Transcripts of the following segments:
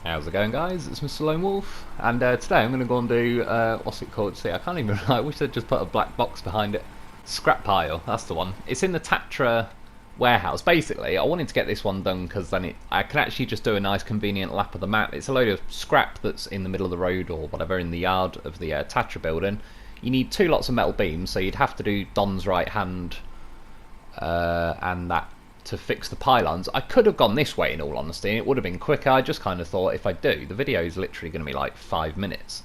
How's it going, guys? It's Mr. Lone Wolf, and today I'm going to go and do, what's it called? See, I can't even I wish they'd just put a black box behind it. Scrap pile, that's the one. It's in the Tatra warehouse. Basically, I wanted to get this one done because then I can actually just do a nice convenient lap of the map. It's a load of scrap that's in the middle of the road or whatever in the yard of the Tatra building. You need 2 lots of metal beams, so you'd have to do Don's right hand and that to fix the pylons. I could have gone this way in all honesty, and it would have been quicker. I just kind of thought if I do, the video is literally going to be like 5 minutes.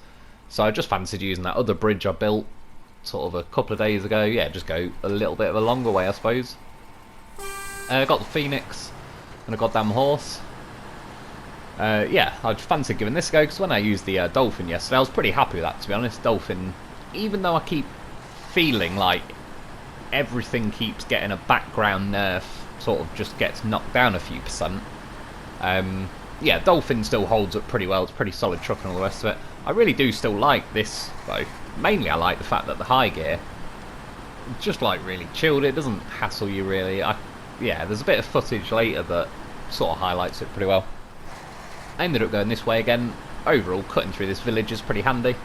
So I just fancied using that other bridge I built sort of a couple of days ago. Yeah, just go a little bit of a longer way, I suppose. I got the Phoenix and a goddamn horse. Yeah, I fancied giving this a go because when I used the Dolphin yesterday, I was pretty happy with that, to be honest. Dolphin, even though I keep feeling like everything keeps getting a background nerf, sort of just gets knocked down a few percent. Yeah, Dolphin still holds up pretty well. It's a pretty solid truck and all the rest of it. I really do still like this, though. Mainly I like the fact that the high gear just like really chilled. It doesn't hassle you really. Yeah, there's a bit of footage later that sort of highlights it pretty well. I ended up going this way again. Overall, cutting through this village is pretty handy.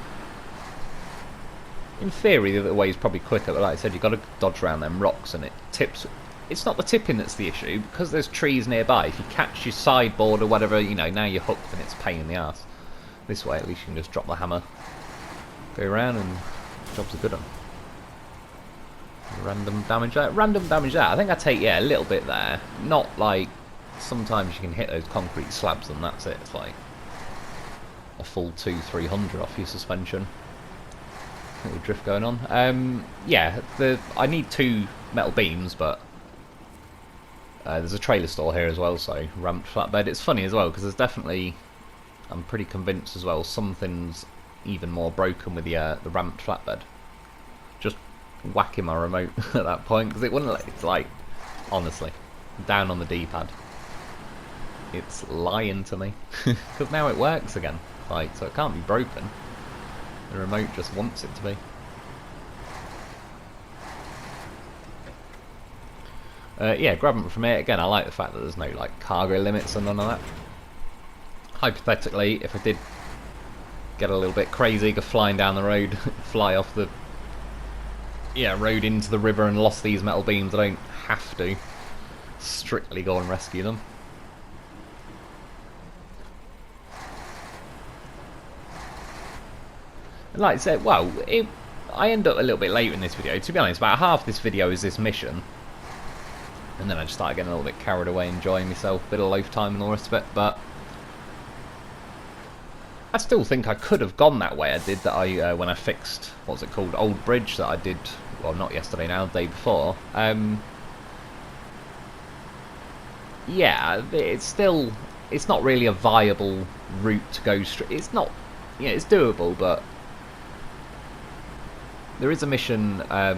In theory, the other way is probably quicker, but like I said, you've got to dodge around them rocks and it tips. It's not the tipping that's the issue, because there's trees nearby. If you catch your sideboard or whatever, you know, now you're hooked and it's a pain in the arse. This way, at least you can just drop the hammer, go around, and the job's a good one. Random damage there. Random damage there. I think I take, yeah, a little bit there. Not like, sometimes you can hit those concrete slabs and that's it. It's like a full 200-300 off your suspension. Little drift going on. Yeah, I need 2 metal beams, but there's a trailer store here as well, so ramped flatbed. It's funny as well because there's definitely, I'm pretty convinced as well, something's even more broken with the ramped flatbed. Just whacking my remote at that point because it wouldn't let. It's like, honestly, down on the D-pad, it's lying to me because now it works again. Like, so it can't be broken. The remote just wants it to be. Yeah, grabbing it from here. Again, I like the fact that there's no like cargo limits and none of that. Hypothetically, if I did get a little bit crazy, go flying down the road, fly off the road into the river and lost these metal beams, I don't have to strictly go and rescue them. And like I said, well, I end up a little bit late in this video. To be honest, about half this video is this mission. And then I just started getting a little bit carried away, enjoying myself, a bit of loaf time and all the rest of it. But I still think I could have gone that way. I did that when I fixed, what's it called, Old Bridge that I did, well, not yesterday now, the day before. Yeah, it's not really a viable route to go straight. It's not, yeah, it's doable, but there is a mission, I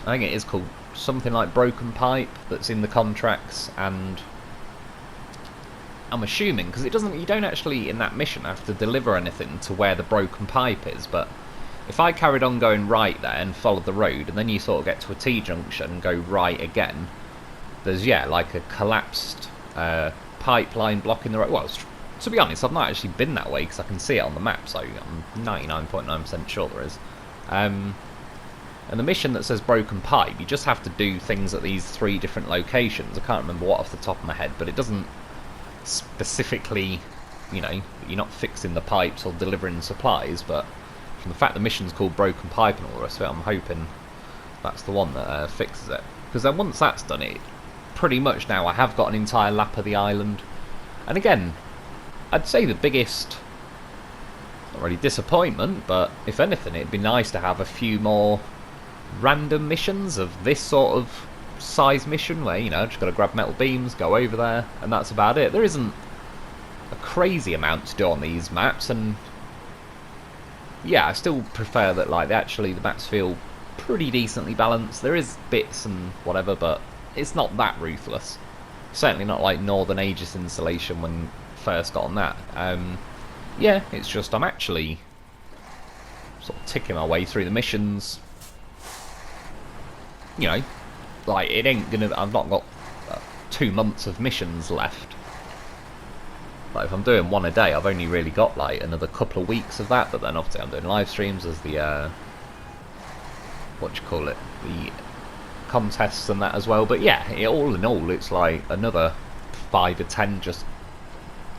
think it is called something like Broken Pipe, that's in the contracts, and I'm assuming, because you don't actually in that mission have to deliver anything to where the broken pipe is, but if I carried on going right there and followed the road, and then you sort of get to a T-junction and go right again, there's, yeah, like a collapsed pipeline blocking the road. Well, to be honest, I've not actually been that way because I can see it on the map, so I'm 99.9% sure there is. And the mission that says Broken Pipe, you just have to do things at these 3 different locations. I can't remember what off the top of my head, but it doesn't specifically, you know, you're not fixing the pipes or delivering supplies, but from the fact the mission's called Broken Pipe and all the rest of it, I'm hoping that's the one that fixes it. Because then once that's done, it pretty much now I have got an entire lap of the island. And again, I'd say the biggest, not really disappointment, but if anything, it'd be nice to have a few more random missions of this sort of size mission where, you know, just got to grab metal beams, go over there, and that's about it. There isn't a crazy amount to do on these maps, and yeah, I still prefer that, like, the maps feel pretty decently balanced. There is bits and whatever, but it's not that ruthless. Certainly not like Northern Aegis installation when first got on that. Yeah, it's just I'm actually sort of ticking my way through the missions. You know, like, it ain't gonna, I've not got 2 months of missions left. Like if I'm doing one a day, I've only really got like another couple of weeks of that. But then obviously I'm doing live streams as the what do you call it, the contests and that as well. But yeah, all in all, it's like another 5 or 10 just,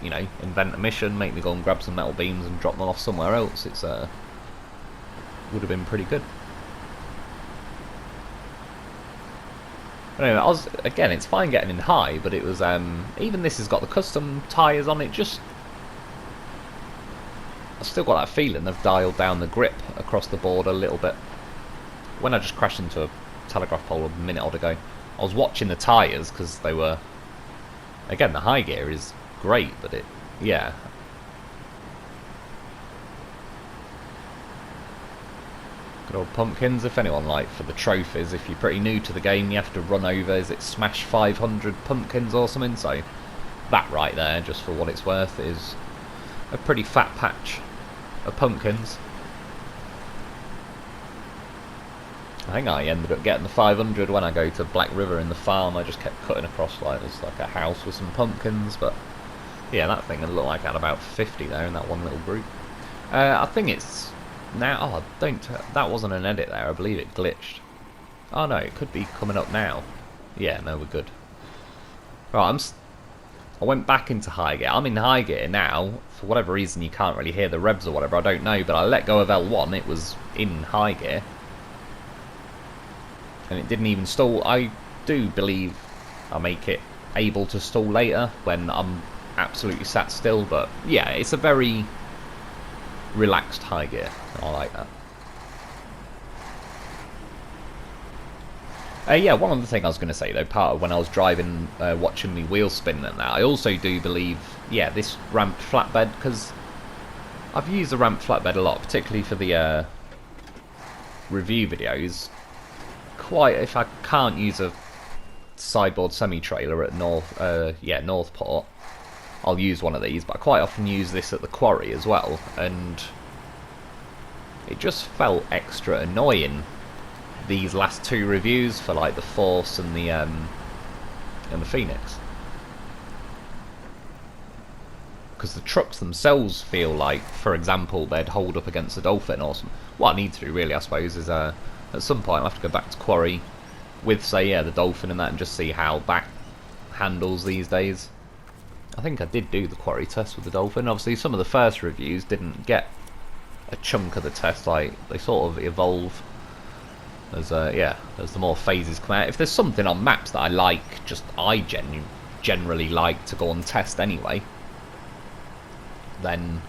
you know, invent a mission, make me go and grab some metal beams and drop them off somewhere else. It's would have been pretty good. But anyway, again, it's fine getting in high, but it was even this has got the custom tyres on it. Just I've still got that feeling they've dialed down the grip across the board a little bit. When I just crashed into a telegraph pole a minute odd ago, I was watching the tyres because they were, again, the high gear is great, but yeah. Good old pumpkins. If anyone, like, for the trophies, if you're pretty new to the game, you have to run over, is it smash 500 pumpkins or something? So that right there, just for what it's worth, is a pretty fat patch of pumpkins. I think I ended up getting the 500 when I go to Black River in the farm. I just kept cutting across like there's like a house with some pumpkins, but yeah, that thing looked like it had about 50 there in that one little group. I think it's now. Oh, that wasn't an edit there. I believe it glitched. Oh no, it could be coming up now. Yeah, no, we're good. Right, I went back into high gear. I'm in high gear now. For whatever reason, you can't really hear the revs or whatever. I don't know, but I let go of L1. It was in high gear. And it didn't even stall. I do believe I'll make it able to stall later when I'm absolutely sat still, but yeah, it's a very relaxed high gear. I like that. Yeah, one other thing I was going to say though, part of when I was driving, watching me wheel spin and that, I also do believe, yeah, this ramped flatbed, because I've used the ramped flatbed a lot, particularly for the review videos. Quite, if I can't use a sideboard semi-trailer at Northport, I'll use one of these, but I quite often use this at the quarry as well, and it just felt extra annoying these last two reviews for like the Force and the Phoenix, because the trucks themselves feel like, for example, they'd hold up against a Dolphin or something. What I need to do really, I suppose, is at some point I'll have to go back to quarry with, say, yeah, the Dolphin and that, and just see how that handles these days. I think I did do the quarry test with the Dolphin. Obviously some of the first reviews didn't get a chunk of the test, like they sort of evolve as as the more phases come out. If there's something on maps that I like, I generally like to go and test anyway, then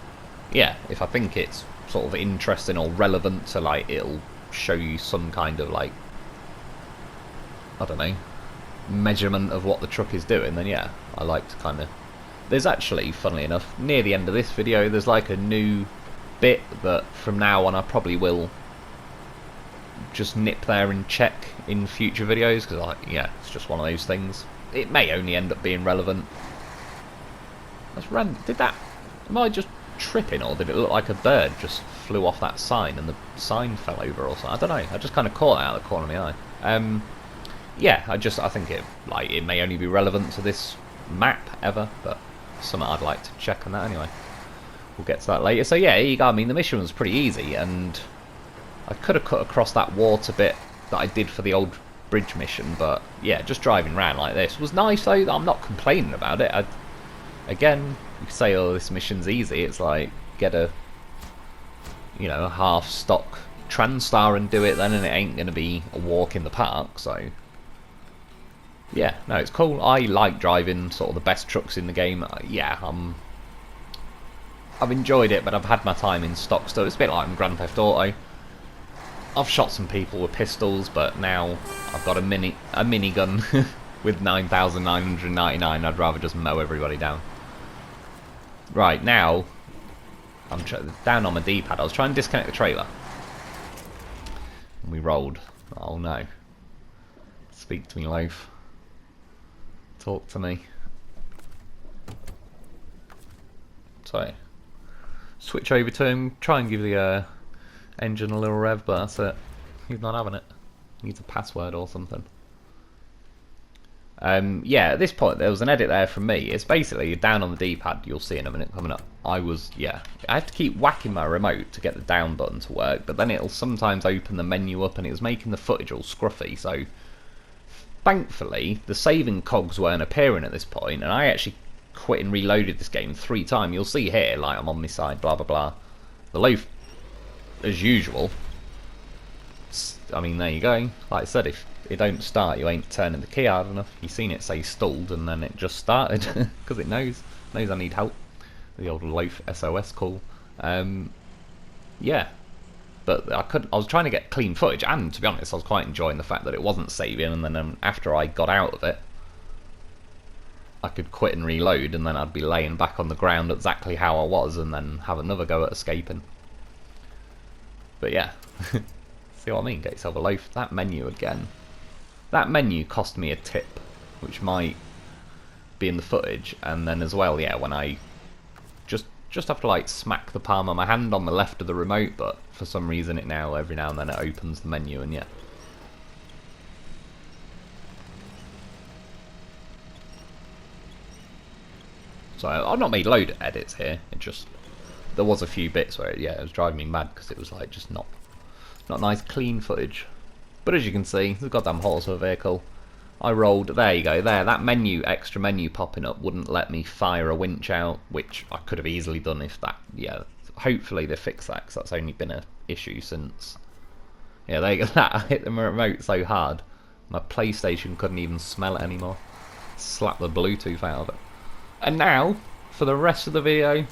yeah, if I think it's sort of interesting or relevant to, like, it'll show you some kind of, like, I don't know, measurement of what the truck is doing, then yeah, I like to kind of... There's actually, funnily enough, near the end of this video, there's like a new bit that from now on I probably will just nip there and check in future videos, because yeah, it's just one of those things. It may only end up being relevant. That's random. Am I just tripping, or did it look like a bird just flew off that sign and the sign fell over or something? I don't know. I just kind of caught it out of the corner of my eye. Yeah, I think it may only be relevant to this map ever, but something I'd like to check on that anyway. We'll get to that later. So yeah, here you go. I mean, the mission was pretty easy, and I could have cut across that water bit that I did for the old bridge mission, but yeah, just driving around like this was nice though. I'm not complaining about it. Again, you could say, oh, this mission's easy. It's like, get a, you know, a half stock Transtar and do it then, and it ain't going to be a walk in the park. So yeah, no, it's cool. I like driving sort of the best trucks in the game. Yeah, I've enjoyed it, but I've had my time in stock stuff. It's a bit like in Grand Theft Auto. I've shot some people with pistols, but now I've got a minigun with 9,999. I'd rather just mow everybody down. Right, now I'm down on my D-pad. I was trying to disconnect the trailer, and we rolled. Oh no! Speak to me, Lo4f. Talk to me. So, switch over to him. Try and give the engine a little rev, but that's it. He's not having it. He needs a password or something. Yeah, at this point there was an edit there from me. It's basically down on the D-pad. You'll see in a minute coming up. I had to keep whacking my remote to get the down button to work, but then it'll sometimes open the menu up and it was making the footage all scruffy. So thankfully the saving cogs weren't appearing at this point, and I actually quit and reloaded this game 3 times. You'll see here, like, I'm on this side, blah blah blah. The loaf, as usual. I mean, there you go. Like I said, if it don't start, you ain't turning the key hard enough. You seen it say stalled, and then it just started because it knows I need help. The old loaf SOS call. Yeah, but I was trying to get clean footage, and to be honest, I was quite enjoying the fact that it wasn't saving. And then after I got out of it, I could quit and reload, and then I'd be laying back on the ground exactly how I was, and then have another go at escaping. But yeah. See what I mean? Get yourself a loaf. That menu again. That menu cost me a tip, which might be in the footage. And then as well, yeah, when I just have to like smack the palm of my hand on the left of the remote, but for some reason it now, every now and then it opens the menu, and yeah. So I've not made load of edits here. It just, there was a few bits where it was driving me mad because it was like just not nice clean footage. But as you can see, the goddamn horse of a vehicle. I rolled, there you go, there, that menu, extra menu popping up wouldn't let me fire a winch out, which I could have easily done if that, yeah, hopefully they fix that, because that's only been an issue since, yeah, there you go, that, I hit the remote so hard, my PlayStation couldn't even smell it anymore. Slap the Bluetooth out of it. And now, for the rest of the video,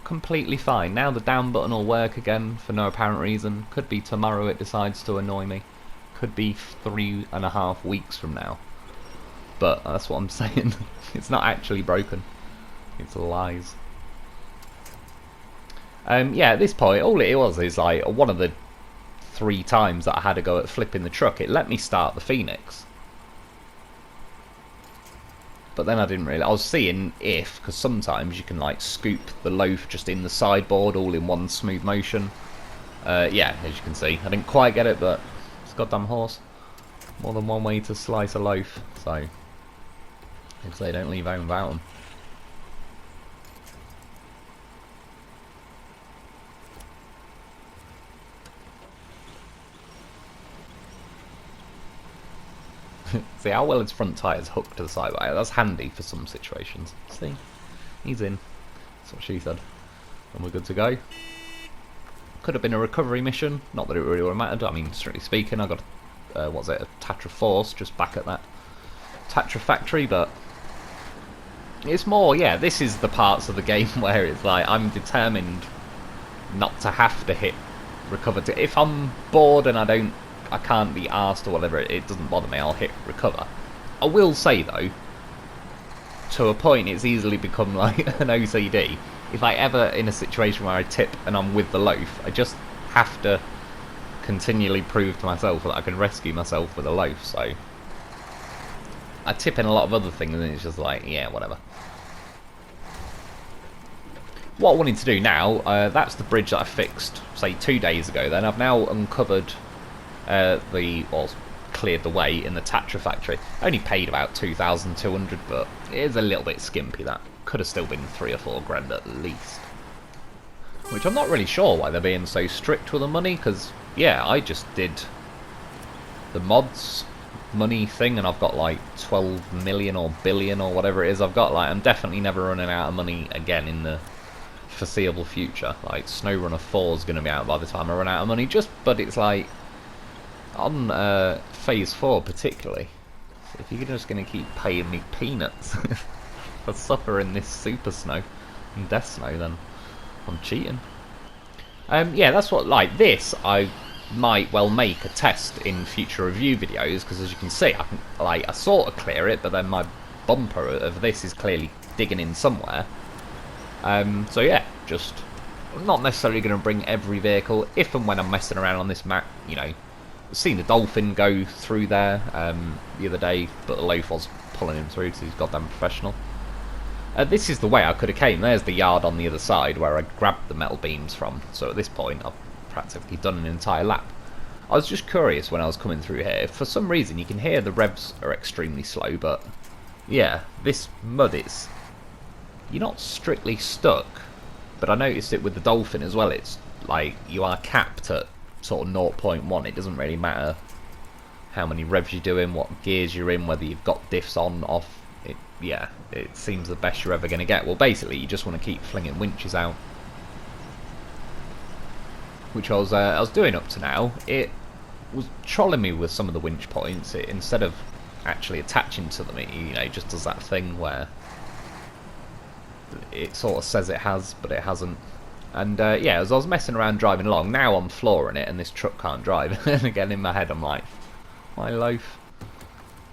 completely fine. Now the down button will work again for no apparent reason. Could be tomorrow it decides to annoy me. Could be 3.5 weeks from now. But that's what I'm saying. It's not actually broken. It's lies. Yeah, at this point, all it was is like one of the 3 times that I had to go at flipping the truck, it let me start the Phoenix. But then I didn't really. I was seeing if, because sometimes you can like scoop the loaf just in the sideboard all in one smooth motion. Yeah, as you can see, I didn't quite get it, but it's a goddamn horse. More than one way to slice a loaf, so because they don't leave home without them. See how well his front tyre's hooked to the side. That's handy for some situations. See? He's in. That's what she said. And we're good to go. Could have been a recovery mission. Not that it really would have mattered. I mean, strictly speaking, I got what's it, a Tatra Force just back at that Tatra factory, but it's more, yeah, this is the parts of the game where it's like I'm determined not to have to hit recover. If I'm bored and I can't be arsed or whatever, it doesn't bother me, I'll hit recover. I will say though, to a point it's easily become like an OCD. If I ever in a situation where I tip and I'm with the loaf, I just have to continually prove to myself that I can rescue myself with a loaf, so I tip in a lot of other things and it's just like, yeah, whatever. What I wanted to do now, that's the bridge that I fixed, say 2 days ago then. I've now uncovered cleared the way in the Tatra factory. I only paid about 2,200, but it is a little bit skimpy. That could have still been 3 or 4 grand at least. Which I'm not really sure why they're being so strict with the money, because yeah, I just did the mods money thing and I've got like 12 million or billion or whatever it is I've got. Like, I'm definitely never running out of money again in the foreseeable future. Like, SnowRunner 4 is going to be out by the time I run out of money, but it's like on phase 4 particularly, if you're just going to keep paying me peanuts for suffering this super snow and death snow, then I'm cheating. Yeah, that's what, like this, I might well make a test in future review videos, because as you can see, I sort of clear it, but then my bumper of this is clearly digging in somewhere. So yeah, just not necessarily going to bring every vehicle. If and when I'm messing around on this map, you know, seen the dolphin go through there the other day, but the loaf was pulling him through because he's goddamn professional. This is the way I could have came. There's the yard on the other side where I grabbed the metal beams from. So at this point, I've practically done an entire lap. I was just curious when I was coming through here. For some reason, you can hear the revs are extremely slow, but yeah, this mud is... You're not strictly stuck, but I noticed it with the Dolphin as well. It's like you are capped at sort of 0.1. It doesn't really matter how many revs you're doing, what gears you're in, whether you've got diffs on, off. Yeah, it seems the best you're ever going to get. Well, basically, you just want to keep flinging winches out, which I was doing up to now. It was trolling me with some of the winch points. Instead of actually attaching to them, it just does that thing where it sort of says it has, but it hasn't. And yeah, as I was messing around driving along, now I'm flooring it, and this truck can't drive. And again, in my head, I'm like, my loaf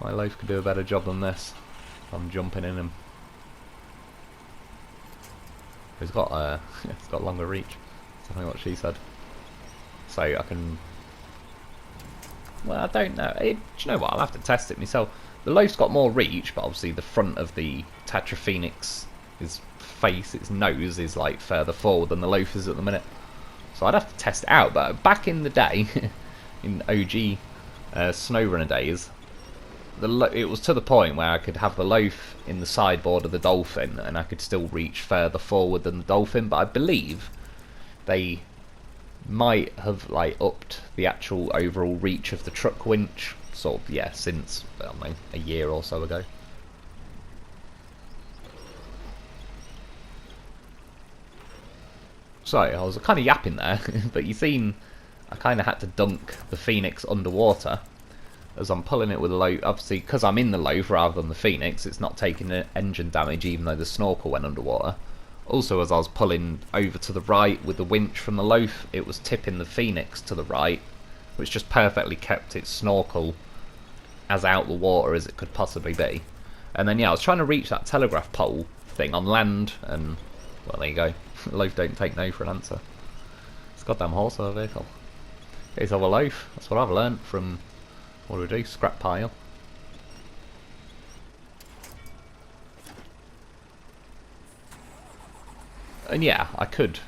could do a better job than this. I'm jumping in him. It's got longer reach. That's definitely what she said. So I can. Well, I don't know. Do you know what? I'll have to test it myself. The Loaf's got more reach, but obviously the front of the Tatra Phoenix, its face, its nose is like further forward than the Lo4f is at the minute. So I'd have to test it out. But back in the day, in OG SnowRunner days, it was to the point where I could have the Lo4f in the sideboard of the Dolphin, and I could still reach further forward than the Dolphin. But I believe they might have like upped the actual overall reach of the truck winch, sort of, yeah, since, I don't know, a year or so ago. So I was kind of yapping there, but you seen I kind of had to dunk the Phoenix underwater as I'm pulling it with a Lo4f. Obviously, because I'm in the Lo4f rather than the Phoenix, it's not taking engine damage even though the snorkel went underwater. Also, as I was pulling over to the right with the winch from the Lo4f, it was tipping the Phoenix to the right, which just perfectly kept its snorkel as out the water as it could possibly be. And then, yeah, I was trying to reach that telegraph pole thing on land, and, well, there you go. Lo4f don't take no for an answer. It's a goddamn horse of a vehicle. Case of a Lo4f. That's what I've learnt from, what do we do? Scrap pile. And yeah, I could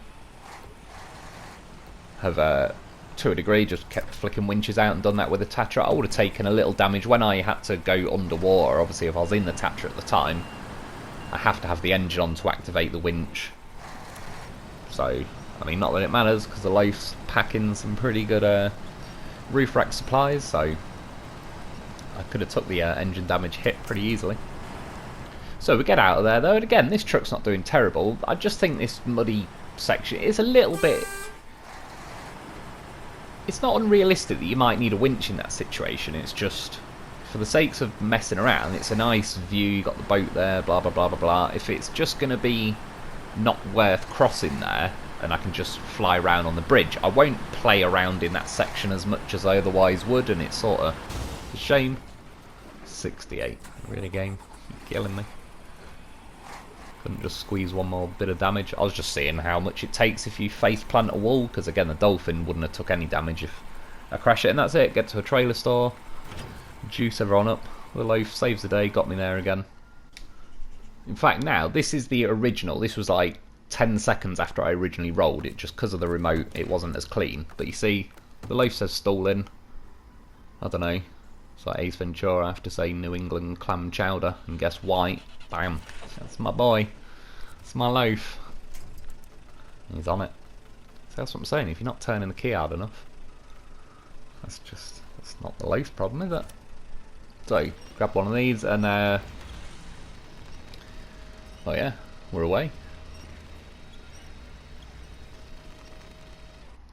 have, to a degree, just kept flicking winches out and done that with the Tatra. I would have taken a little damage when I had to go underwater. Obviously, if I was in the Tatra at the time, I have to have the engine on to activate the winch. So, I mean, not that it matters, because the Lo4f's packing some pretty good roof rack supplies, so I could have took the engine damage hit pretty easily. So we get out of there though, and again, this truck's not doing terrible. I just think this muddy section is a little bit... It's not unrealistic that you might need a winch in that situation. It's just, for the sakes of messing around, it's a nice view, you got the boat there, blah blah blah blah blah. If it's just going to be not worth crossing there, and I can just fly around on the bridge, I won't play around in that section as much as I otherwise would, and it's sort of a shame. 68, really game, you're killing me. Couldn't just squeeze one more bit of damage. I was just seeing how much it takes if you face plant a wall, because again the Dolphin wouldn't have took any damage if I crash it, and that's it. Get to a trailer store, juice everyone up. The Lo4f saves the day, got me there again. In fact, now this is the original. This was like 10 seconds after I originally rolled it, just because of the remote it wasn't as clean. But you see, the Lo4f says stalling. I don't know. It's like Ace Ventura, I have to say New England clam chowder, and guess white. Bam. That's my boy. It's my Lo4f. He's on it. So that's what I'm saying, if you're not turning the key hard enough, that's not the Lo4f's problem, is it? So, grab one of these and oh yeah, we're away.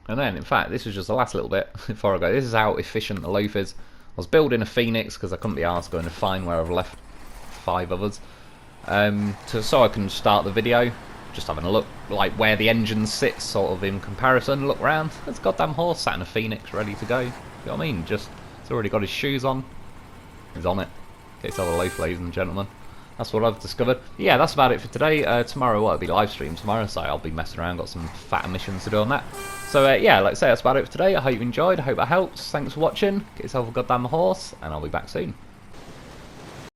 And then, in fact, this was just the last little bit before I go. This is how efficient the Lo4f is. I was building a Phoenix because I couldn't be arsed going to find where I've left 5 others. So I can start the video, just having a look, like where the engine sits, sort of in comparison. Look round, there's a goddamn horse sat in a Phoenix ready to go. You know what I mean? Just, he's already got his shoes on. He's on it. Okay, so the Lo4f, ladies and gentlemen. That's what I've discovered. Yeah, that's about it for today. Tomorrow, well, it'll be live stream tomorrow, so I'll be messing around, got some fat missions to do on that. So yeah, like I say, that's about it for today. I hope you enjoyed, I hope that helps. Thanks for watching. Get yourself a goddamn horse, and I'll be back soon.